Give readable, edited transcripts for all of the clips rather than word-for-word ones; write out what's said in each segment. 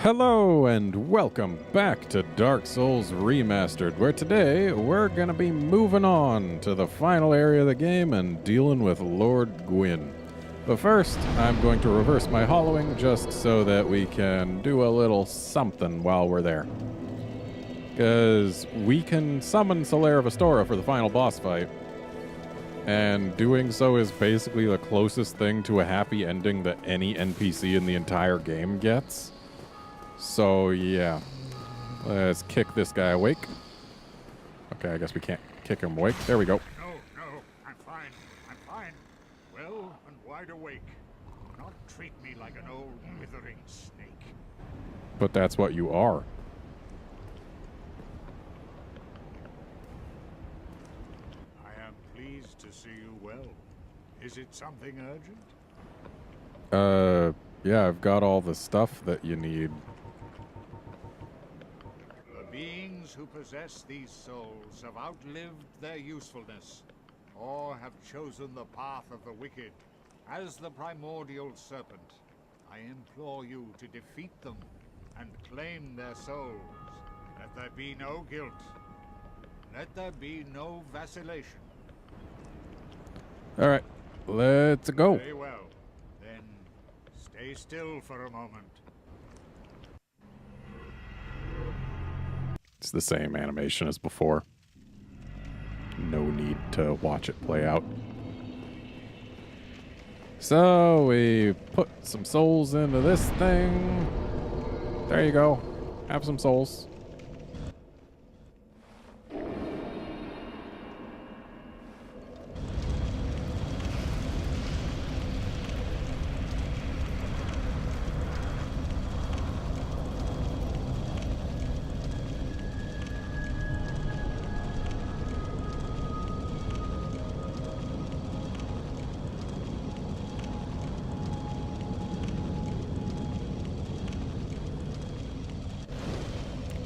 Hello and welcome back to Dark Souls Remastered, where today we're going to be moving on to the final area of the game and dealing with Lord Gwyn. But first, I'm going to reverse my hollowing just so that we can do a little something while we're there. Because we can summon Solaire of Astora for the final boss fight, and doing so is basically the closest thing to a happy ending that any NPC in the entire game gets. So, yeah. Let's kick this guy awake. Okay, I guess we can't kick him awake. There we go. No, I'm fine. Well and wide awake. Not treat me like an old withering snake. But that's what you are. I am pleased to see you well. Is it something urgent? Yeah, I've got all the stuff that you need. The beings who possess these souls have outlived their usefulness, or have chosen the path of the wicked. As the primordial serpent, I implore you to defeat them and claim their souls. Let there be no guilt. Let there be no vacillation. All right, let's go. Very well. Then stay still for a moment. It's the same animation as before. No need to watch it play out. So we put some souls into this thing. There you go. Have some souls.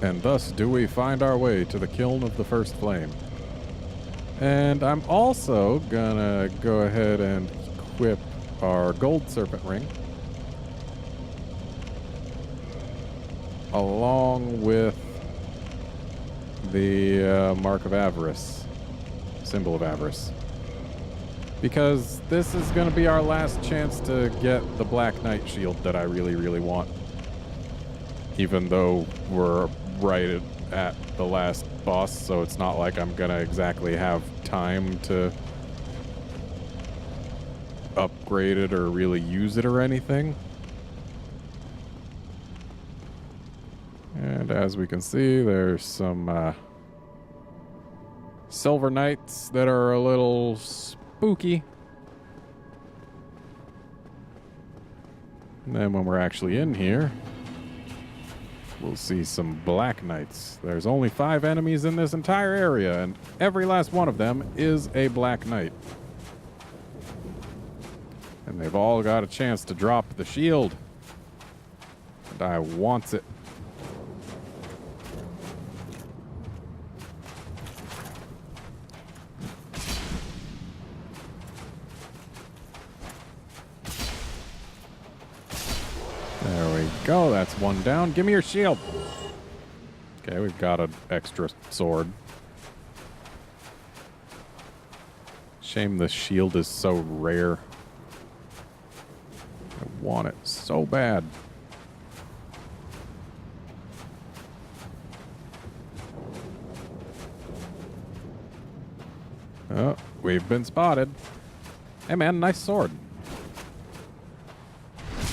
And thus do we find our way to the kiln of the first flame. And I'm also gonna go ahead and equip our gold serpent ring, along with the mark of avarice, symbol of avarice. Because this is gonna be our last chance to get the Black Knight shield that I really, really want. Even though we're right at the last boss, so it's not like I'm gonna exactly have time to upgrade it or really use it or anything. And as we can see, there's some silver knights that are a little spooky. And then when we're actually in here, we'll see some Black Knights. There's only 5 enemies in this entire area, and every last one of them is a Black Knight. And they've all got a chance to drop the shield. And I wants it. There we go. That's one down. Give me your shield. Okay, we've got an extra sword. Shame the shield is so rare. I want it so bad. Oh, we've been spotted. Hey man, nice sword.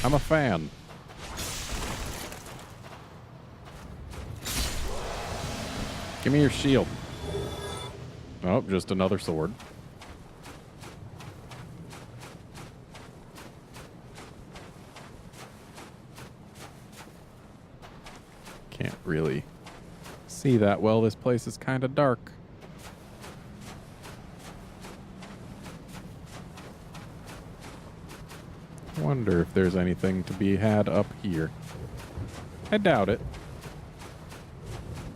I'm a fan. Give me your shield. Oh, just another sword. Can't really see that well. This place is kind of dark. Wonder if there's anything to be had up here. I doubt it.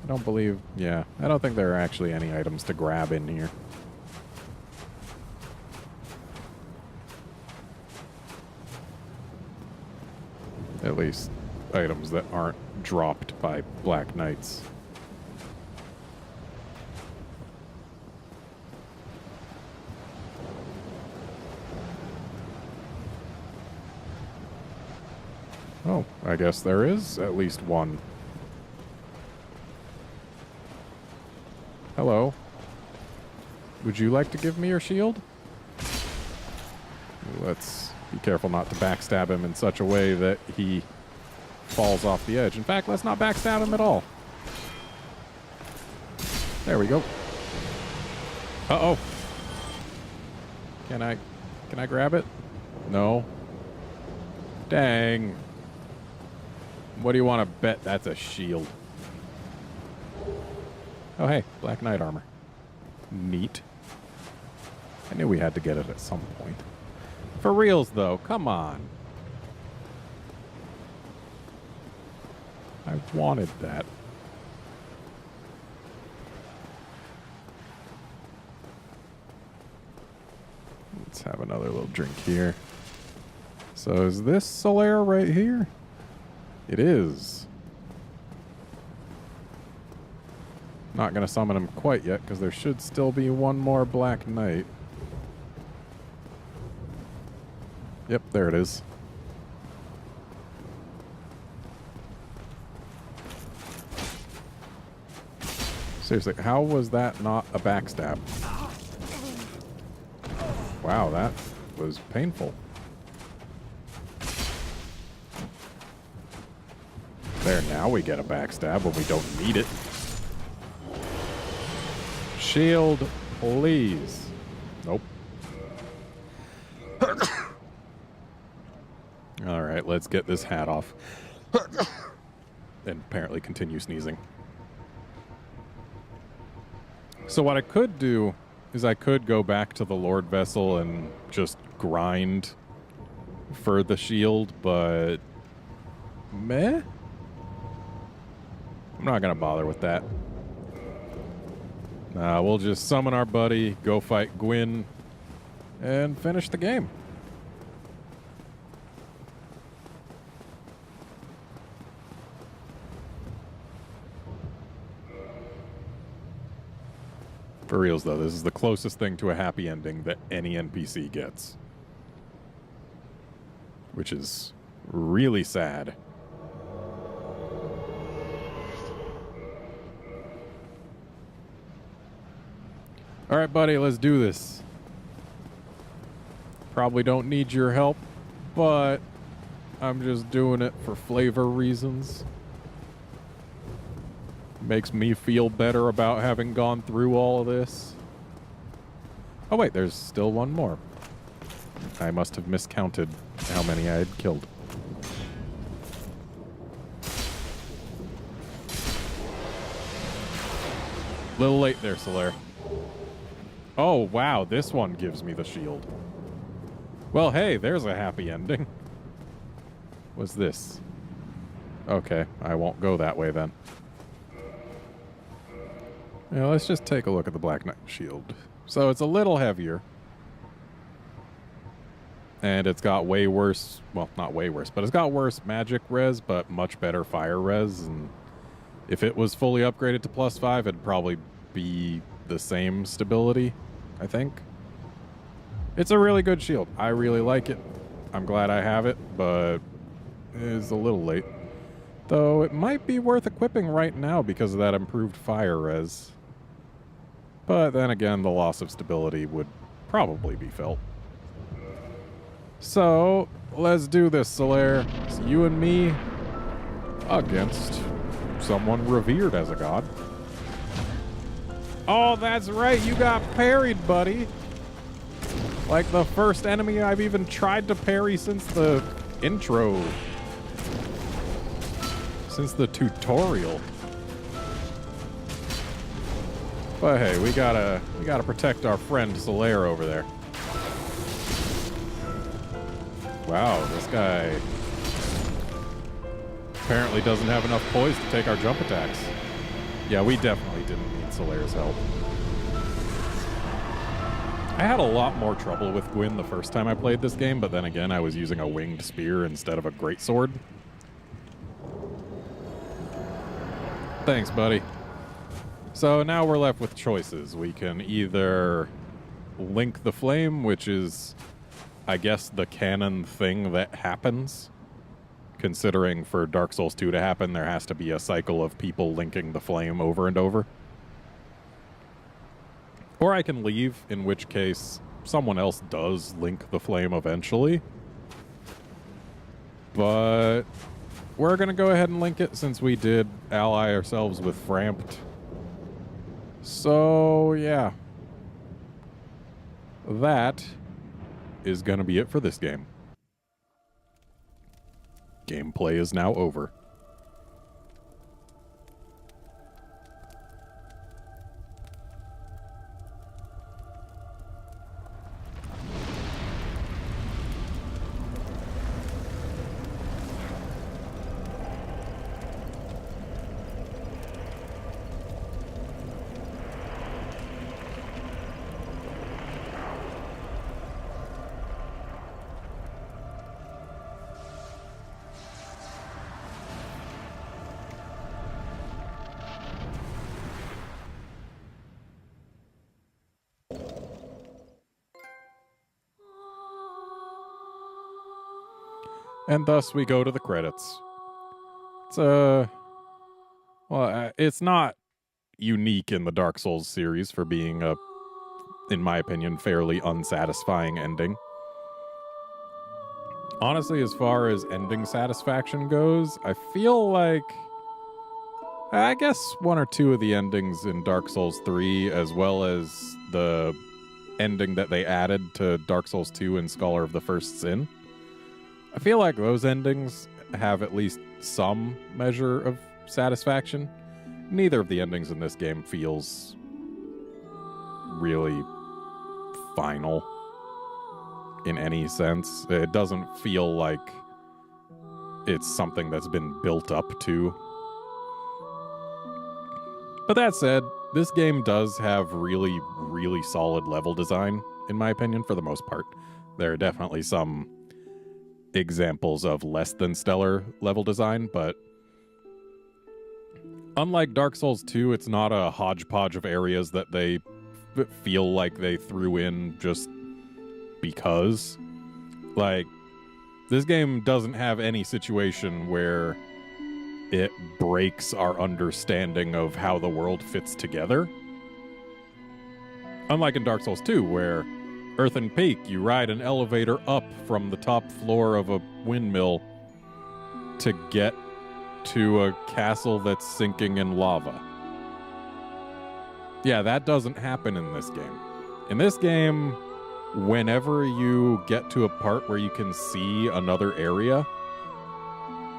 I don't believe... Yeah, I don't think there are actually any items to grab in here. At least items that aren't dropped by Black Knights. Oh, I guess there is at least one. Hello. Would you like to give me your shield? Let's be careful not to backstab him in such a way that he falls off the edge. In fact, let's not backstab him at all. There we go. Uh-oh. Can I grab it? No. Dang. What do you want to bet that's a shield? Oh, hey, Black Knight armor. Neat. I knew we had to get it at some point. For reals, though, come on. I wanted that. Let's have another little drink here. So is this Solaire right here? It is. Not going to summon him quite yet, because there should still be one more Black Knight. Yep, there it is. Seriously, how was that not a backstab? Wow, that was painful. There, now we get a backstab when we don't need it. Shield, please. Nope. Alright, let's get this hat off. And apparently continue sneezing. So what I could do is I could go back to the Lord Vessel and just grind for the shield, but meh? I'm not going to bother with that. We'll just summon our buddy, go fight Gwyn, and finish the game. For reals, though, this is the closest thing to a happy ending that any NPC gets. Which is really sad. All right, buddy, let's do this. Probably don't need your help, but I'm just doing it for flavor reasons. Makes me feel better about having gone through all of this. Oh, wait, there's still one more. I must have miscounted how many I had killed. Little late there, Solaire. Oh, wow, this one gives me the shield. Well, hey, there's a happy ending. What's this? Okay, I won't go that way then. Yeah, let's just take a look at the Black Knight shield. So it's a little heavier. And it's got way worse, well, not way worse, but it's got worse magic res, but much better fire res. And if it was fully upgraded to +5, it'd probably be the same stability, I think. It's a really good shield. I really like it. I'm glad I have it, but it's a little late. Though it might be worth equipping right now because of that improved fire res. But then again, the loss of stability would probably be felt. So, let's do this, Solaire. It's you and me against someone revered as a god. Oh, that's right, you got parried, buddy. Like the first enemy I've even tried to parry since the intro. Since the tutorial. But hey, we gotta protect our friend Solaire over there. Wow, this guy apparently doesn't have enough poise to take our jump attacks. Yeah, we definitely didn't need Solaire's help. I had a lot more trouble with Gwyn the first time I played this game, but then again, I was using a winged spear instead of a greatsword. Thanks, buddy. So now we're left with choices. We can either link the flame, which is, I guess, the canon thing that happens. Considering for Dark Souls 2 to happen, there has to be a cycle of people linking the flame over and over. Or I can leave, in which case someone else does link the flame eventually. But we're going to go ahead and link it since we did ally ourselves with Framped. So, yeah. That is going to be it for this game. Gameplay is now over. And thus we go to the credits. It's not unique in the Dark Souls series for being a, in my opinion, fairly unsatisfying ending. Honestly, as far as ending satisfaction goes, I feel like, I guess one or two of the endings in Dark Souls 3, as well as the ending that they added to Dark Souls 2 and Scholar of the First Sin, I feel like those endings have at least some measure of satisfaction. Neither of the endings in this game feels really final in any sense. It doesn't feel like it's something that's been built up to. But that said, this game does have really, really solid level design, in my opinion, for the most part. There are definitely some examples of less than stellar level design, but unlike Dark Souls 2, it's not a hodgepodge of areas that they feel like they threw in just because. Like, this game doesn't have any situation where it breaks our understanding of how the world fits together. Unlike in Dark Souls 2, where Earthen Peak, you ride an elevator up from the top floor of a windmill to get to a castle that's sinking in lava. Yeah, that doesn't happen in this game. In this game, whenever you get to a part where you can see another area,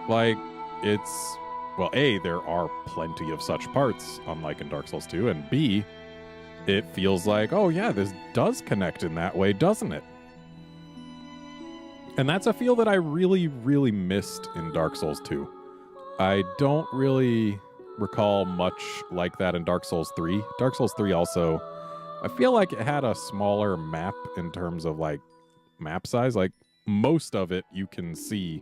like, it's, well, A, there are plenty of such parts, unlike in Dark Souls 2, and B, it feels like, oh yeah, this does connect in that way, doesn't it? And that's a feel that I really, really missed in Dark Souls 2. I don't really recall much like that in Dark Souls 3. Dark Souls 3 also, I feel like it had a smaller map in terms of, like, map size. Like, most of it you can see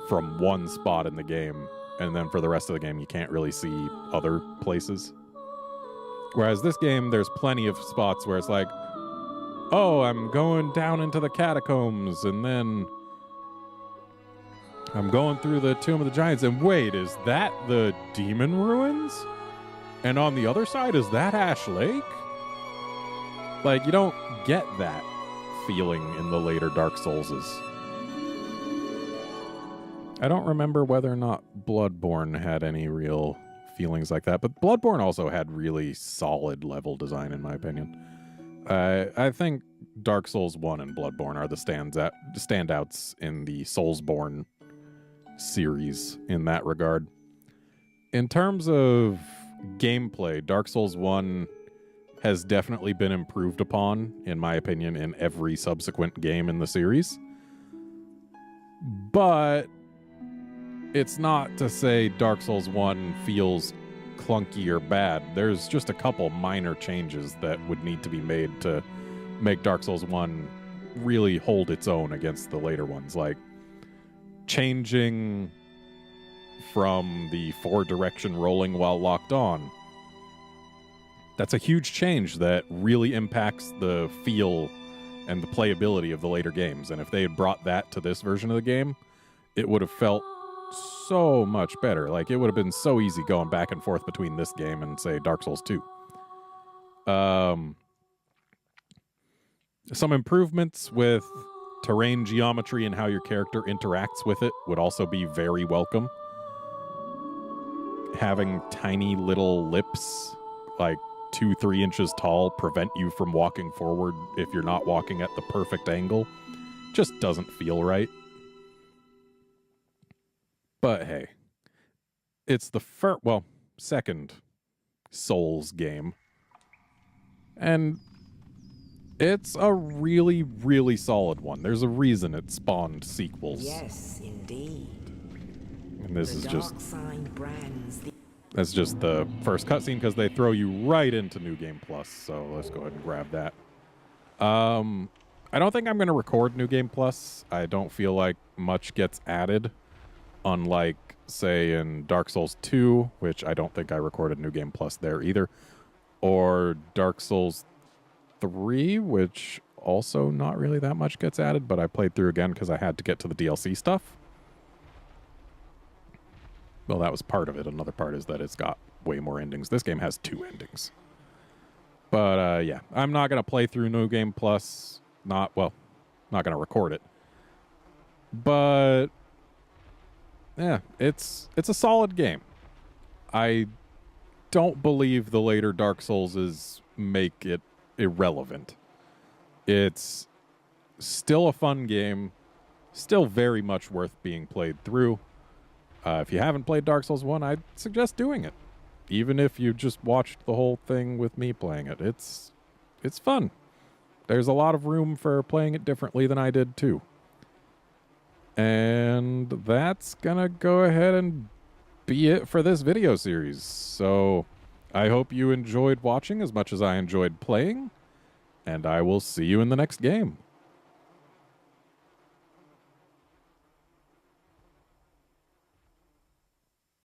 from one spot in the game, and then for the rest of the game you can't really see other places. Whereas this game, there's plenty of spots where it's like, oh, I'm going down into the catacombs, and then I'm going through the Tomb of the Giants, and wait, is that the Demon Ruins? And on the other side, is that Ash Lake? Like, you don't get that feeling in the later Dark Soulses. I don't remember whether or not Bloodborne had any real feelings like that, but Bloodborne also had really solid level design, in my opinion. I think Dark Souls 1 and Bloodborne are the standouts in the Soulsborne series in that regard. In terms of gameplay, Dark Souls 1 has definitely been improved upon, in my opinion, in every subsequent game in the series. But it's not to say Dark Souls 1 feels clunky or bad. There's just a couple minor changes that would need to be made to make Dark Souls 1 really hold its own against the later ones, like changing from the 4-direction rolling while locked on. That's a huge change that really impacts the feel and the playability of the later games. And if they had brought that to this version of the game, it would have felt so much better. Like, it would have been so easy going back and forth between this game and, say, Dark Souls 2. Some improvements with terrain geometry and how your character interacts with it would also be very welcome. Having tiny little lips, like 2-3 inches tall, prevent you from walking forward if you're not walking at the perfect angle, just doesn't feel right. But hey, it's the second Souls game, and it's a really, really solid one. There's a reason it spawned sequels. Yes, indeed. And this is just brands that's just the first cutscene because they throw you right into New Game Plus. So let's go ahead and grab that. I don't think I'm going to record New Game Plus. I don't feel like much gets added, unlike, say, in Dark Souls 2, which I don't think I recorded New Game Plus there either, or Dark Souls 3, which also not really that much gets added, but I played through again because I had to get to the DLC stuff. Well, that was part of it. Another part is that it's got way more endings. This game has 2 endings. But, yeah, I'm not going to play through New Game Plus. Not going to record it. But, yeah, it's a solid game. I don't believe the later Dark Souls make it irrelevant. It's still a fun game, still very much worth being played through. If you haven't played Dark Souls 1, I'd suggest doing it. Even if you just watched the whole thing with me playing it. It's fun. There's a lot of room for playing it differently than I did too. And that's gonna go ahead and be it for this video series. So I hope you enjoyed watching as much as I enjoyed playing, and I will see you in the next game.